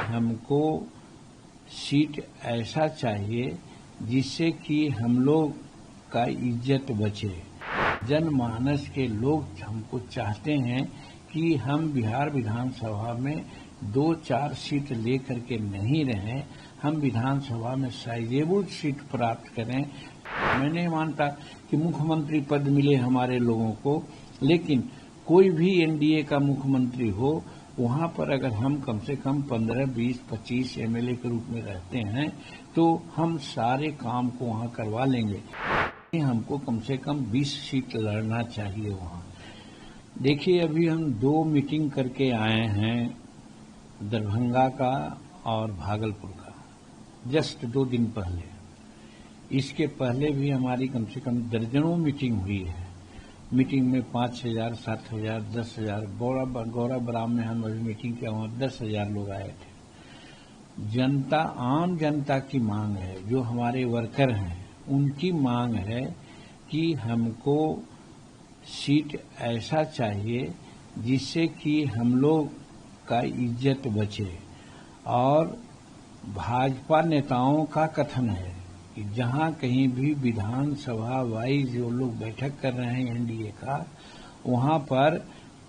हमको सीट ऐसा चाहिए जिससे कि हम लोग का इज्जत बचे। जनमानस के लोग हमको चाहते हैं कि हम बिहार विधानसभा में 2-4 सीट लेकर के नहीं रहें, हम विधानसभा में साइजेबल सीट प्राप्त करें। मैं नहीं मानता कि मुख्यमंत्री पद मिले हमारे लोगों को, लेकिन कोई भी एनडीए का मुख्यमंत्री हो, वहां पर अगर हम कम से कम 15, 20, 25 एमएलए के रूप में रहते हैं तो हम सारे काम को वहां करवा लेंगे। हमको कम से कम 20 सीट लड़ना चाहिए वहां। देखिए, अभी हम 2 मीटिंग करके आए हैं, दरभंगा का और भागलपुर का, जस्ट 2 दिन पहले। इसके पहले भी हमारी कम से कम दर्जनों मीटिंग हुई है। मीटिंग में 5,000, 7,000, 10,000, गौरव बराम में हम अभी मीटिंग किया, वहां 10,000 लोग आए थे। जनता, आम जनता की मांग है, जो हमारे वर्कर हैं उनकी मांग है कि हमको सीट ऐसा चाहिए जिससे कि हम लोग का इज्जत बचे। और भाजपा नेताओं का कथन है कि जहां कहीं भी विधानसभा वाइज जो लोग बैठक कर रहे हैं एनडीए का, वहां पर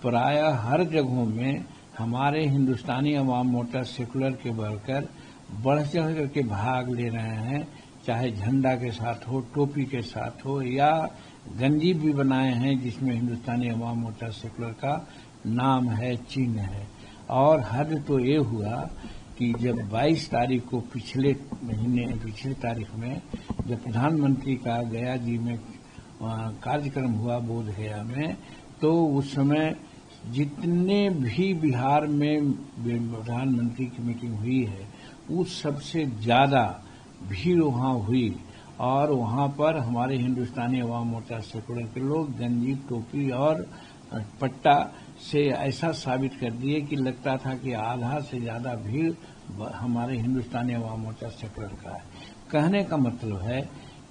प्रायः हर जगहों में हमारे हिंदुस्तानी अवाम मोर्चा सेकुलर के वर्कर बढ़ चढ़ करके भाग ले रहे हैं, चाहे झंडा के साथ हो, टोपी के साथ हो, या गंजी भी बनाए हैं जिसमें हिंदुस्तानी अवाम मोर्चा सेकुलर का नाम है, चिन्ह है। और हद तो ये हुआ कि जब 22 तारीख को पिछले तारीख में जब प्रधानमंत्री का गया जी में कार्यक्रम हुआ बोध गया में, तो उस समय जितने भी बिहार में प्रधानमंत्री की मीटिंग हुई है, उस सबसे ज्यादा भीड़ वहां हुई। और वहां पर हमारे हिंदुस्तानी अवाम मोर्चा सेकुलर के लोग गंजी, टोपी और पट्टा से ऐसा साबित कर दिए कि लगता था कि आधा से ज्यादा भीड़ हमारे हिंदुस्तानी अवाम मोर्चा सेकुलर का है। कहने का मतलब है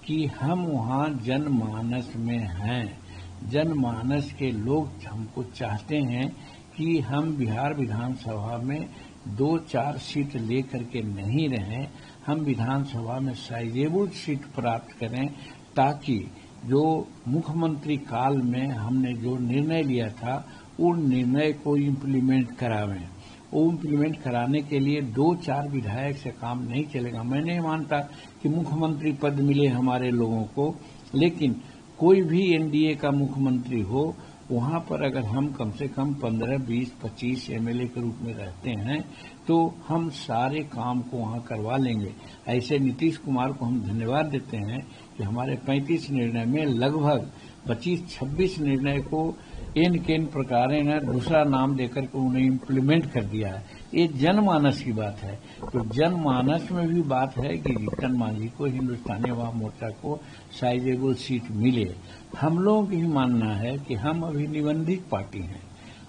कि हम वहां जनमानस में हैं। जनमानस के लोग हमको चाहते हैं कि हम बिहार विधानसभा में 2-4 सीट लेकर के नहीं रहें, हम विधानसभा में साइजेबल सीट प्राप्त करें, ताकि जो मुख्यमंत्री काल में हमने जो निर्णय लिया था उन निर्णय को इम्प्लीमेंट करावें। वो इम्प्लीमेंट कराने के लिए 2-4 विधायक से काम नहीं चलेगा। मैं नहीं मानता कि मुख्यमंत्री पद मिले हमारे लोगों को, लेकिन कोई भी एनडीए का मुख्यमंत्री हो, वहां पर अगर हम कम से कम 15, 20, 25 एमएलए के रूप में रहते हैं तो हम सारे काम को वहां करवा लेंगे। ऐसे नीतीश कुमार को हम धन्यवाद देते हैं कि हमारे 35 निर्णय में लगभग 25-26 निर्णय को केन प्रकार ने दूसरा नाम देकर के उन्हें इम्प्लीमेंट कर दिया है। ये जनमानस की बात है। तो जनमानस में भी बात है कि जीतन मांझी को, हिंदुस्तानी अवाम मोर्चा को साइजेबल सीट मिले। हम लोगों की भी मानना है कि हम अभी निबंधित पार्टी हैं,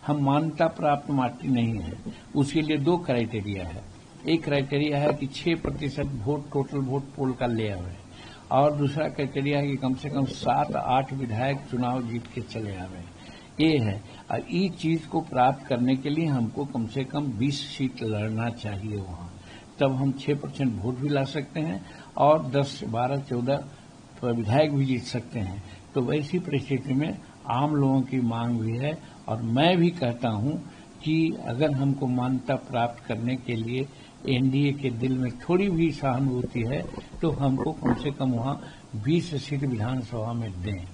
हम मान्यता प्राप्त पार्टी नहीं है। उसके लिए 2 क्राइटेरिया है। एक क्राइटेरिया है कि 6% वोट, टोटल वोट पोल का ले आवे, और दूसरा क्राइटेरिया है कि कम से कम 7-8 विधायक चुनाव जीत के चले आवे। ये है। और इस चीज को प्राप्त करने के लिए हमको कम से कम 20 सीट लड़ना चाहिए वहां, तब हम 6% वोट भी ला सकते हैं और 10, 12, 14 विधायक भी जीत सकते हैं। तो वैसी परिस्थिति में आम लोगों की मांग भी है, और मैं भी कहता हूं कि अगर हमको मान्यता प्राप्त करने के लिए एनडीए के दिल में थोड़ी भी सहानुभूति है तो हमको कम से कम वहां 20 सीट विधानसभा में दें।